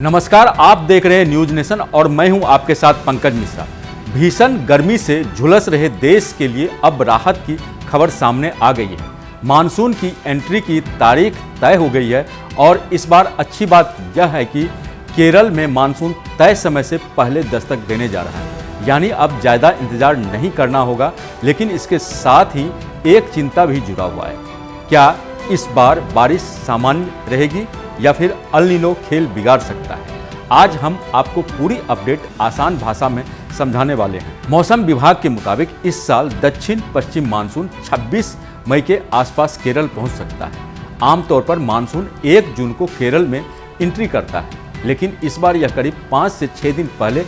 नमस्कार, आप देख रहे हैं न्यूज नेशन और मैं हूं आपके साथ पंकज मिश्रा। भीषण गर्मी से झुलस रहे देश के लिए अब राहत की खबर सामने आ गई है। मानसून की एंट्री की तारीख तय हो गई है और इस बार अच्छी बात यह है कि केरल में मानसून तय समय से पहले दस्तक देने जा रहा है, यानी अब ज़्यादा इंतजार नहीं करना होगा। लेकिन इसके साथ ही एक चिंता भी जुड़ा हुआ है। क्या इस बार बारिश सामान्य रहेगी या फिर अल नीनो खेल बिगाड़ सकता है? आज हम आपको पूरी अपडेट आसान भाषा में समझाने वाले हैं। मौसम विभाग के मुताबिक इस साल दक्षिण पश्चिम मानसून 26 मई के आसपास केरल पहुंच सकता है। आमतौर पर मानसून 1 जून को केरल में एंट्री करता है, लेकिन इस बार यह करीब 5 से 6 दिन पहले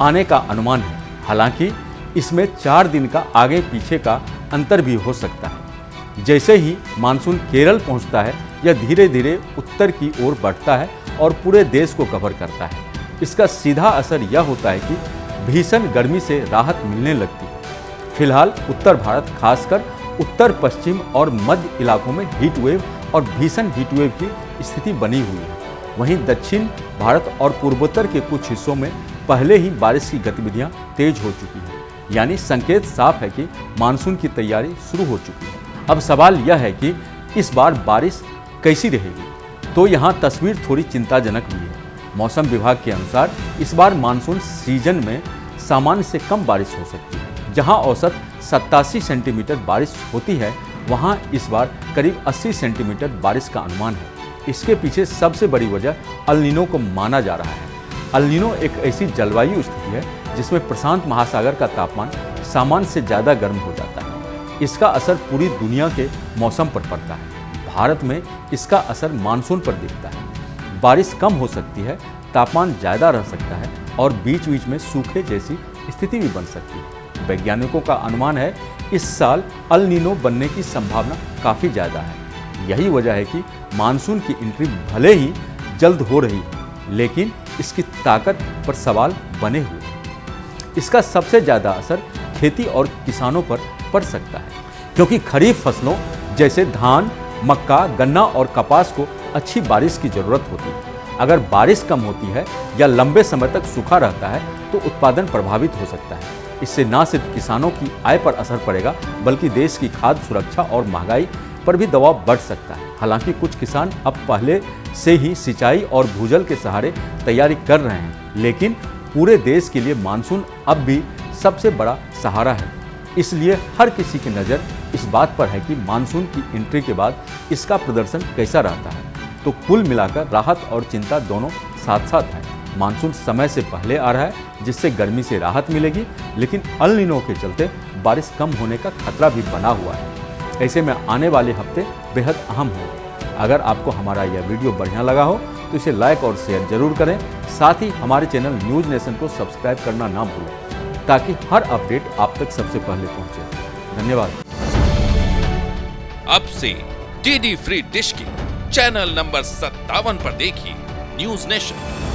आने का अनुमान है। हालांकि इसमें 4 दिन का आगे पीछे का अंतर भी हो सकता है। जैसे ही मानसून केरल पहुंचता है, यह धीरे धीरे उत्तर की ओर बढ़ता है और पूरे देश को कवर करता है। इसका सीधा असर यह होता है कि भीषण गर्मी से राहत मिलने लगती है। फिलहाल उत्तर भारत, खासकर उत्तर पश्चिम और मध्य इलाकों में हीट वेव और भीषण हीट वेव की स्थिति बनी हुई है। वहीं दक्षिण भारत और पूर्वोत्तर के कुछ हिस्सों में पहले ही बारिश की गतिविधियां तेज हो चुकी हैं, यानी संकेत साफ है कि मानसून की तैयारी शुरू हो चुकी है। अब सवाल यह है कि इस बार बारिश कैसी रहेगी, तो यहाँ तस्वीर थोड़ी चिंताजनक भी है। मौसम विभाग के अनुसार इस बार मानसून सीजन में सामान्य से कम बारिश हो सकती है। जहाँ औसत 87 सेंटीमीटर बारिश होती है, वहाँ इस बार करीब 80 सेंटीमीटर बारिश का अनुमान है। इसके पीछे सबसे बड़ी वजह अल नीनो को माना जा रहा है। अल नीनो एक ऐसी जलवायु स्थिति है जिसमें प्रशांत महासागर का तापमान सामान्य से ज़्यादा गर्म हो जाता है। इसका असर पूरी दुनिया के मौसम पर पड़ता है। भारत में इसका असर मानसून पर दिखता है। बारिश कम हो सकती है, तापमान ज़्यादा रह सकता है और बीच बीच में सूखे जैसी स्थिति भी बन सकती है। वैज्ञानिकों का अनुमान है इस साल अल नीनो बनने की संभावना काफ़ी ज़्यादा है। यही वजह है कि मानसून की एंट्री भले ही जल्द हो रही है, लेकिन इसकी ताकत पर सवाल बने हुए हैं। इसका सबसे ज़्यादा असर खेती और किसानों पर पड़ सकता है, क्योंकि खरीफ फसलों जैसे धान, मक्का, गन्ना और कपास को अच्छी बारिश की जरूरत होती है। अगर बारिश कम होती है या लंबे समय तक सूखा रहता है तो उत्पादन प्रभावित हो सकता है। इससे न सिर्फ किसानों की आय पर असर पड़ेगा, बल्कि देश की खाद्य सुरक्षा और महंगाई पर भी दबाव बढ़ सकता है। हालांकि कुछ किसान अब पहले से ही सिंचाई और भूजल के सहारे तैयारी कर रहे हैं, लेकिन पूरे देश के लिए मानसून अब भी सबसे बड़ा सहारा है। इसलिए हर किसी की नज़र इस बात पर है कि मानसून की एंट्री के बाद इसका प्रदर्शन कैसा रहता है। तो कुल मिलाकर राहत और चिंता दोनों साथ साथ है। मानसून समय से पहले आ रहा है, जिससे गर्मी से राहत मिलेगी, लेकिन अल नीनो के चलते बारिश कम होने का खतरा भी बना हुआ है। ऐसे में आने वाले हफ्ते बेहद अहम होंगे। अगर आपको हमारा यह वीडियो बढ़िया लगा हो तो इसे लाइक और शेयर जरूर करें। साथ ही हमारे चैनल न्यूज नेशन को सब्सक्राइब करना ना भूलें, ताकि हर अपडेट आप तक सबसे पहले पहुंचे। धन्यवाद। अब से डीडी फ्री डिश की चैनल नंबर 57 पर देखिए न्यूज नेशन।